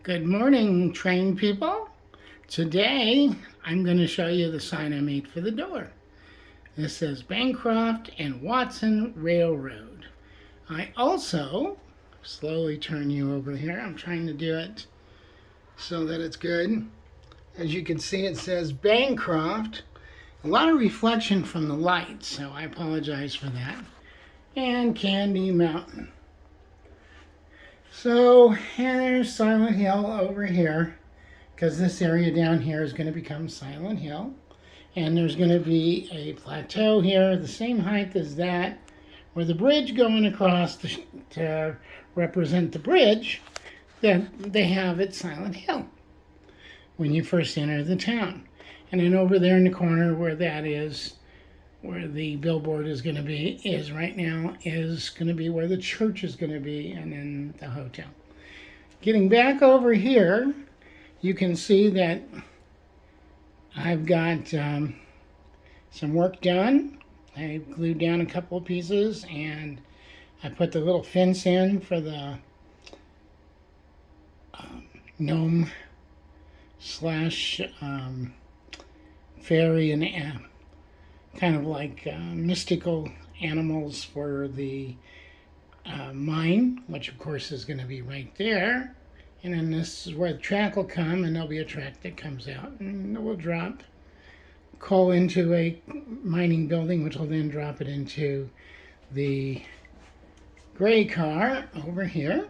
Good morning, train people. Today, I'm going to show you the sign I made for the door. This says Bancroft and Watson Railroad. I also, slowly turn you over here. I'm trying to do it so that it's good. As you can see, it says Bancroft. A lot of reflection from the light, so I apologize for that. And Candy Mountain. So, and there's Silent Hill over here, because this area down here is going to become Silent Hill. And there's going to be a plateau here, the same height as that, with a bridge going across to represent the bridge that they have at Silent Hill when you first enter the town. And then over there in the corner where that is, where the billboard is going to be, is right now, is going to be where the church is going to be, and then the hotel. Getting back over here, you can see that I've got some work done. I glued down a couple of pieces, and I put the little fence in for the gnome slash fairy and kind of like mystical animals for the mine, which of course is going to be right there. And then this is where the track will come, and there'll be a track that comes out, and it will drop coal into a mining building, which will then drop it into the gray car over here,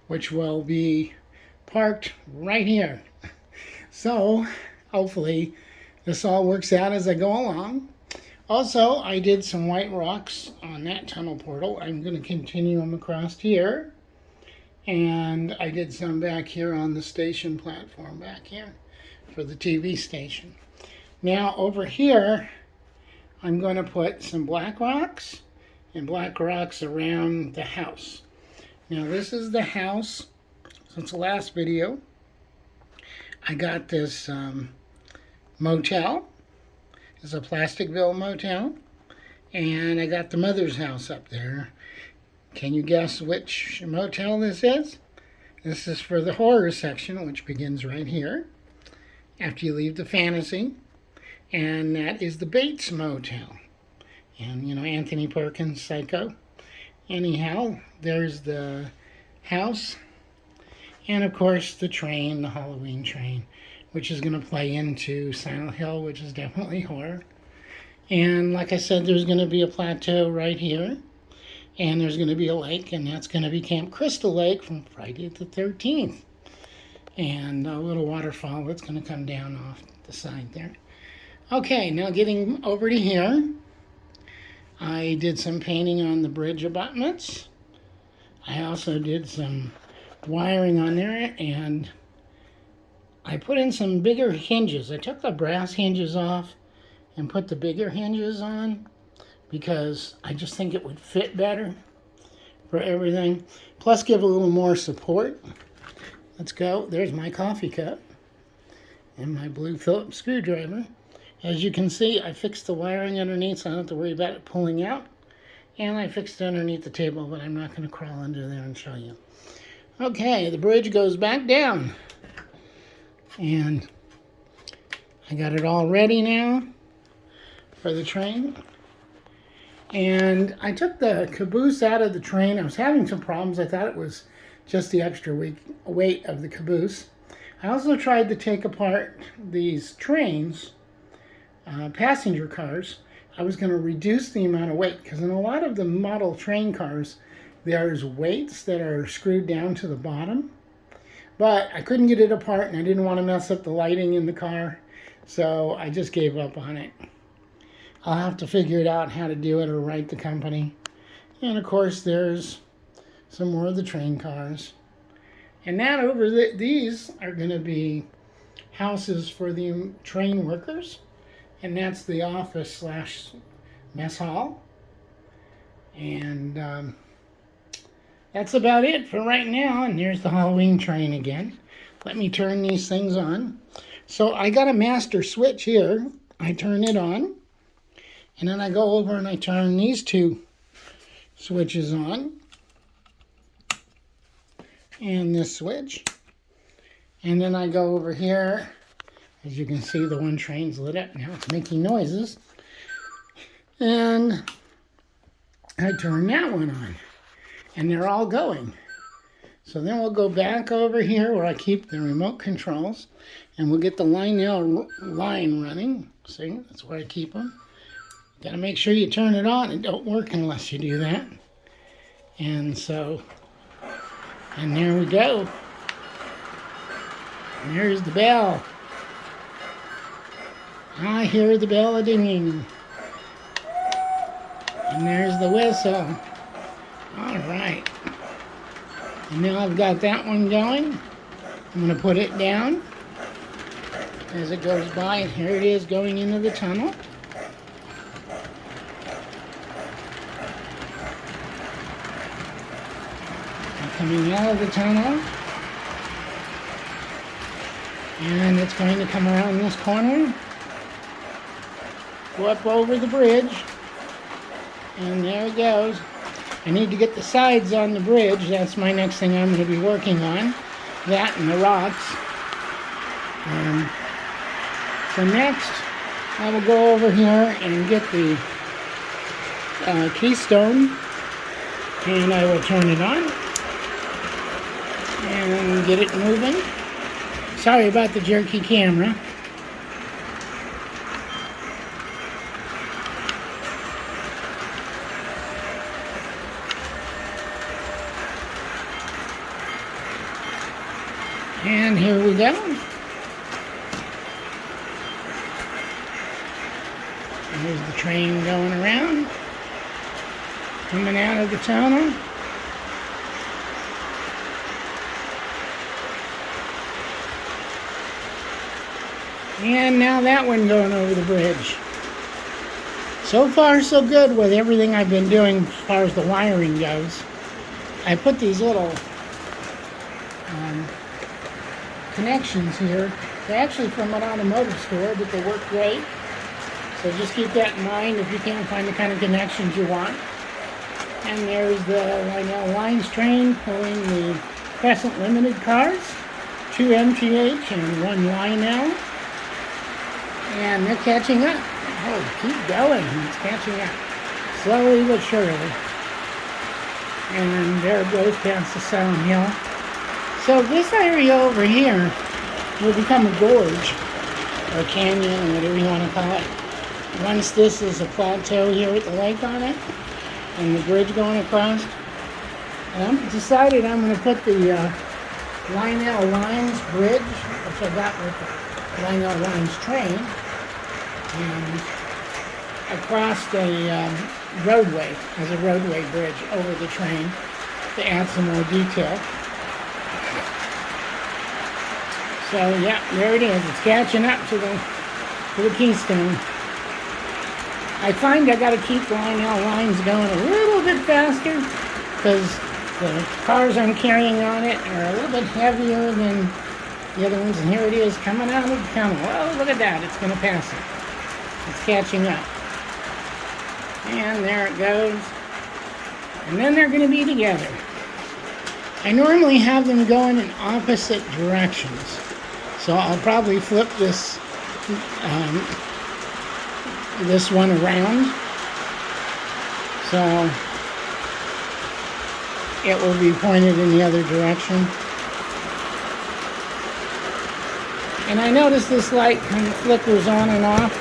which will be parked right here. So hopefully this all works out as I go along. Also, I did some white rocks on that tunnel portal. I'm going to continue them across here. And I did some back here on the station platform back here for the TV station. Now over here, I'm going to put some black rocks and black rocks around the house. Now this is the house. Since the last video, I got this motel. It's a Plasticville motel. And I got the mother's house up there. Can you guess which motel this is? This is for the horror section, which begins right here, after you leave the fantasy. And that is the Bates Motel. And, you know, Anthony Perkins, Psycho. Anyhow, there's the house. And, of course, the train, the Halloween train, which is going to play into Silent Hill, which is definitely horror. And, like I said, there's going to be a plateau right here. And there's going to be a lake, and that's going to be Camp Crystal Lake from Friday the 13th. And a little waterfall that's going to come down off the side there. Okay, now getting over to here. I did some painting on the bridge abutments. I also did some wiring on there, and I put in some bigger hinges. I took the brass hinges off and put the bigger hinges on, because I just think it would fit better for everything. Plus give a little more support. Let's go. There's my coffee cup and my blue Phillips screwdriver. As you can see, I fixed the wiring underneath, so I don't have to worry about it pulling out. And I fixed it underneath the table, but I'm not going to crawl under there and show you. Okay, the bridge goes back down. And I got it all ready now for the train. And I took the caboose out of the train. I was having some problems. I thought it was just the extra weight of the caboose. I also tried to take apart these trains, passenger cars. I was going to reduce the amount of weight, because in a lot of the model train cars, there's weights that are screwed down to the bottom. But I couldn't get it apart, and I didn't want to mess up the lighting in the car, so I just gave up on it. I'll have to figure it out how to do it, or write the company. And of course there's some more of the train cars. And that over these are going to be houses for the train workers. And that's the office slash mess hall. And that's about it for right now. And here's the Halloween train again. Let me turn these things on. So I got a master switch here. I turn it on. And then I go over and I turn these two switches on. And this switch. And then I go over here. As you can see, the one train's lit up. Now it's making noises. And I turn that one on. And they're all going. So then we'll go back over here where I keep the remote controls. And we'll get the Lionel line running. See, that's where I keep them. Got to make sure you turn it on. It don't work unless you do that. And so, and there we go. And there's the bell. I hear the bell a-dinging. And there's the whistle. All right. And now I've got that one going. I'm going to put it down as it goes by. And here it is going into the tunnel. And coming out of the tunnel. And it's going to come around this corner. Go up over the bridge. And there it goes. I need to get the sides on the bridge. That's my next thing I'm going to be working on. That and the rocks. So next, I will go over here and get the keystone. And I will turn it on. And get it moving. Sorry about the jerky camera. And here we go. There's the train going around, coming out of the tunnel. And now that one going over the bridge. So far so good with everything I've been doing as far as the wiring goes. I put these little connections here. They're actually from an automotive store, but they work great. So just keep that in mind if you can't find the kind of connections you want. And there's the Lionel Lines train pulling the Crescent Limited cars. 2 MTH and 1 Lionel. And they're catching up. Oh, keep going. It's catching up. Slowly but surely. And there it goes past the Sound Hill. So this area over here will become a gorge, or canyon, or whatever you want to call it. Once this is a plateau here with the lake on it, and the bridge going across. And I've decided I'm going to put the Lionel Lines bridge, which I got with the Lionel Lines train, and across the roadway, as a roadway bridge over the train, to add some more detail. So yeah, there it is. It's catching up to the keystone. I find I got to keep the Lionel Lines going a little bit faster because the cars I'm carrying on it are a little bit heavier than the other ones. And here it is coming out of the tunnel. Oh, look at that. It's going to pass it. It's catching up. And there it goes. And then they're going to be together. I normally have them going in opposite directions. So I'll probably flip this this one around. So it will be pointed in the other direction. And I notice this light kind of flickers on and off.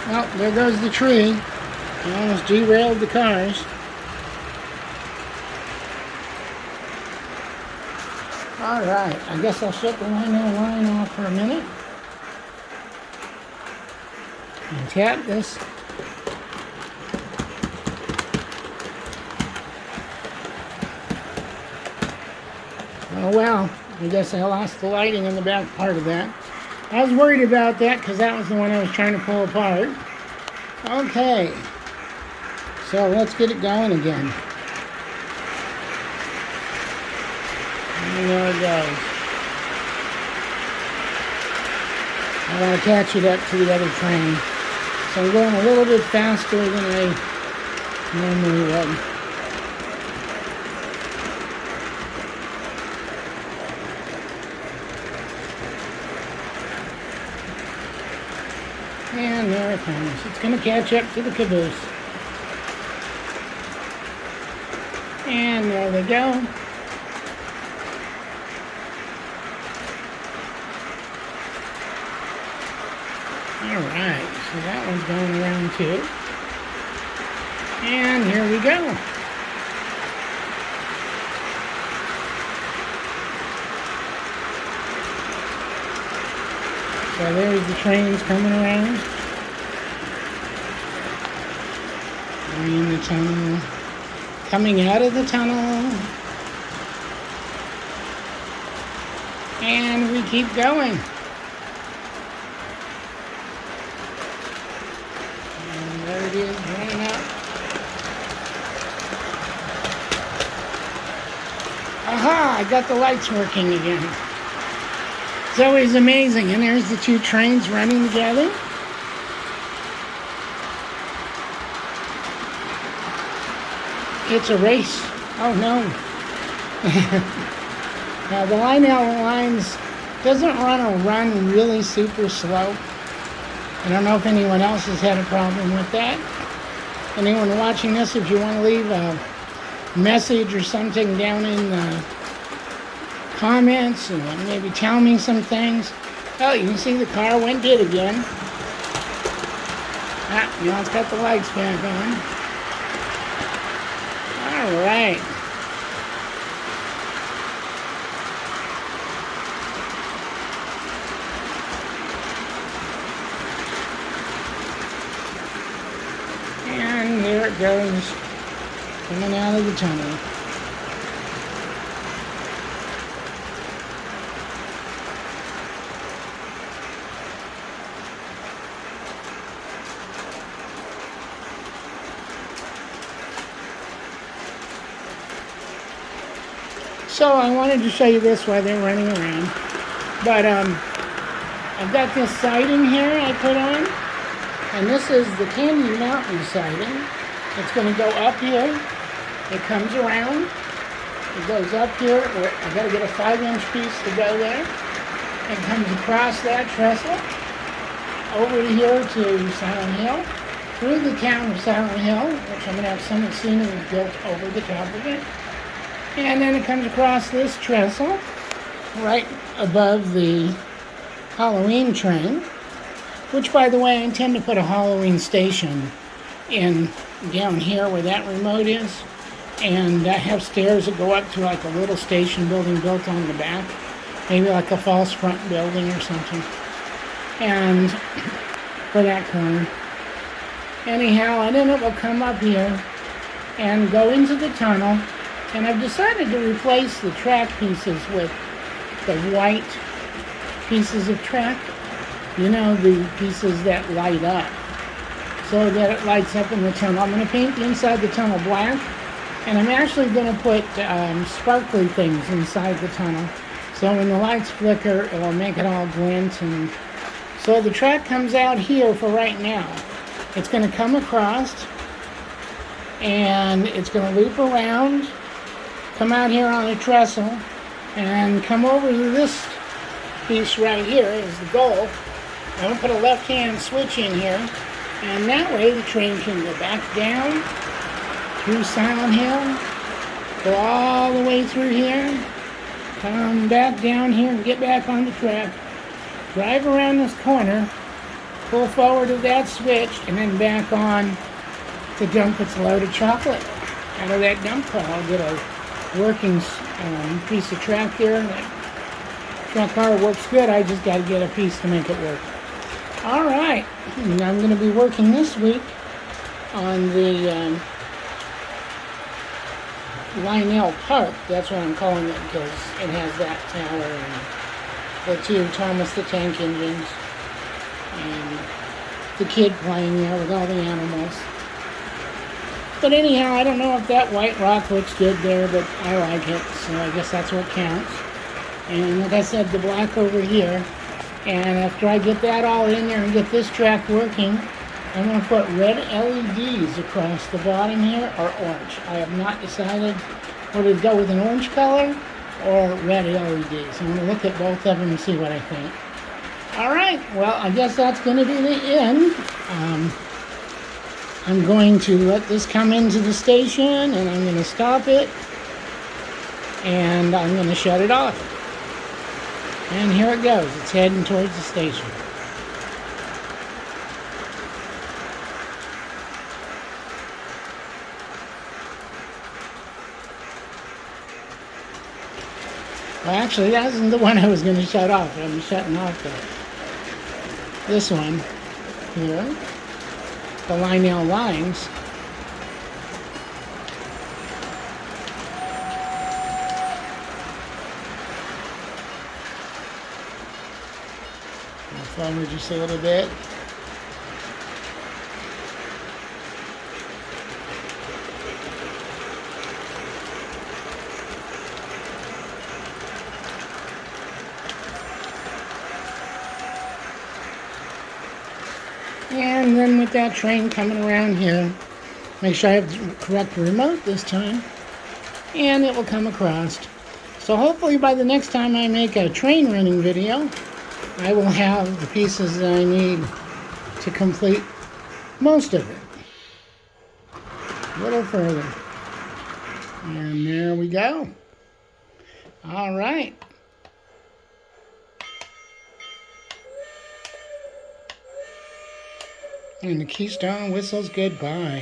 Well, there goes the tree. I almost derailed the cars. Alright, I guess I'll shut the Lionel line off for a minute. And tap this. Oh well, I guess I lost the lighting in the back part of that. I was worried about that because that was the one I was trying to pull apart. Okay, so let's get it going again. And there it goes. I want to catch it up to the other train. So I'm going a little bit faster than I normally would. comes. It's going to catch up to the caboose. And there they go. Alright, so that one's going around too. And here we go. So there's the trains coming around. Going in the tunnel. Coming out of the tunnel. And we keep going. And there it is, running up. Aha! I got the lights working again. It's always amazing. And there's the two trains running together. It's a race. Oh no. Now the Lionel lines doesn't run really super slow. I don't know if anyone else has had a problem with that. Anyone watching this, if you want to leave a message or something down in the comments and maybe tell me some things. Oh, you can see the car went dead again. Ah, now it's got the lights back on. All right. And there it goes, coming out of the tunnel. So I wanted to show you this while they're running around. But I've got this siding here I put on. And this is the Candy Mountain siding. It's going to go up here. It comes around. It goes up here. I've got to get a 5-inch piece to go there. It comes across that trestle. Over here to Silent Hill. Through the town of Silent Hill, which I'm going to have some scenery built over the top of it. And then it comes across this trestle right above the Halloween train, which, by the way, I intend to put a Halloween station in down here where that remote is, and I have stairs that go up to like a little station building built on the back, maybe like a false front building or something, and for that corner. Anyhow, and then it will come up here and go into the tunnel. And I've decided to replace the track pieces with the white pieces of track. You know, the pieces that light up. So that it lights up in the tunnel. I'm going to paint the inside the tunnel black. And I'm actually going to put sparkly things inside the tunnel. So when the lights flicker, it will make it all glint. And so the track comes out here for right now. It's going to come across. And it's going to loop around. Come out here on a trestle and come over to this piece right here is the goal. I'm going to put a left-hand switch in here, and that way the train can go back down through Silent Hill, go all the way through here, come back down here and get back on the track, drive around this corner, pull forward to that switch, and then back on to dump its load of chocolate out of that dump car. I'll get a working piece of track there. That track car works good. I just got to get a piece to make it work. All right, and I'm going to be working this week on the Lionel Park. That's what I'm calling it because it has that tower and the two Thomas the Tank engines and the kid playing there with all the animals. But anyhow, I don't know if that white rock looks good there, but I like it, so I guess that's what counts. And like I said, the black over here. And after I get that all in there and get this track working, I'm going to put red LEDs across the bottom here, or orange. I have not decided whether to go with an orange color or red LEDs. I'm going to look at both of them and see what I think. All right, well, I guess that's going to be the end Um, I'm going to let this come into the station, and I'm going to stop it, and I'm going to shut it off. And here it goes. It's heading towards the station. Well, actually, that isn't the one I was going to shut off. I'm shutting off this one here, the Lionel lines. I'll forward just a little bit. And then with that train coming around here, make sure I have the correct remote this time, and it will come across. So hopefully by the next time I make a train running video, I will have the pieces that I need to complete most of it. A little further. And there we go. All right. And the Keystone whistles goodbye.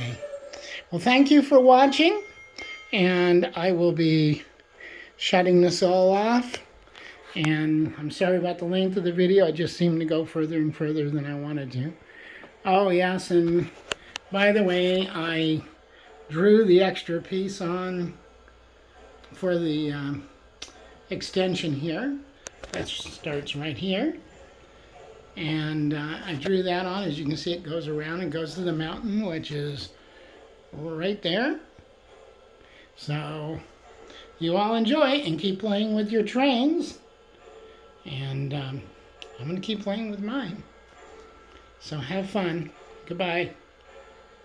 Well, thank you for watching, and I will be shutting this all off. And I'm sorry about the length of the video. I just seemed to go further and further than I wanted to. Oh, yes, and by the way, I drew the extra piece on for the extension here. That starts right here. And I drew that on. As you can see, it goes around and goes to the mountain, which is right there. So you all enjoy and keep playing with your trains. And I'm going to keep playing with mine. So have fun. Goodbye.